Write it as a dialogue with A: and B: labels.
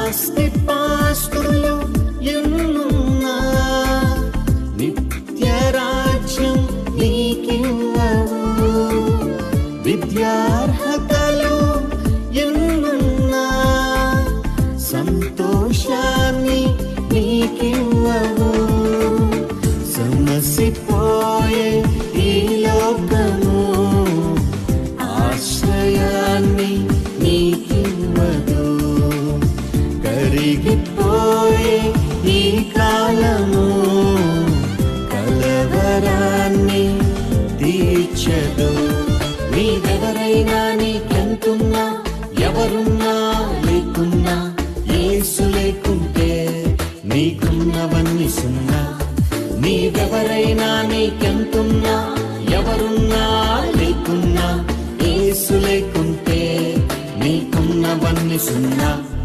A: ఆస్తిపాస్తులు ఎన్నున్నా నిత్యరాజ్యం నీకివ్వవు. విద్యార్హతలు ఎన్నున్నా సంతోషాన్ని నీకివ్వవు. సమసిపోయే ఈ లోకము ఆశ్రయాన్ని నీకివ్వదు. కరిగి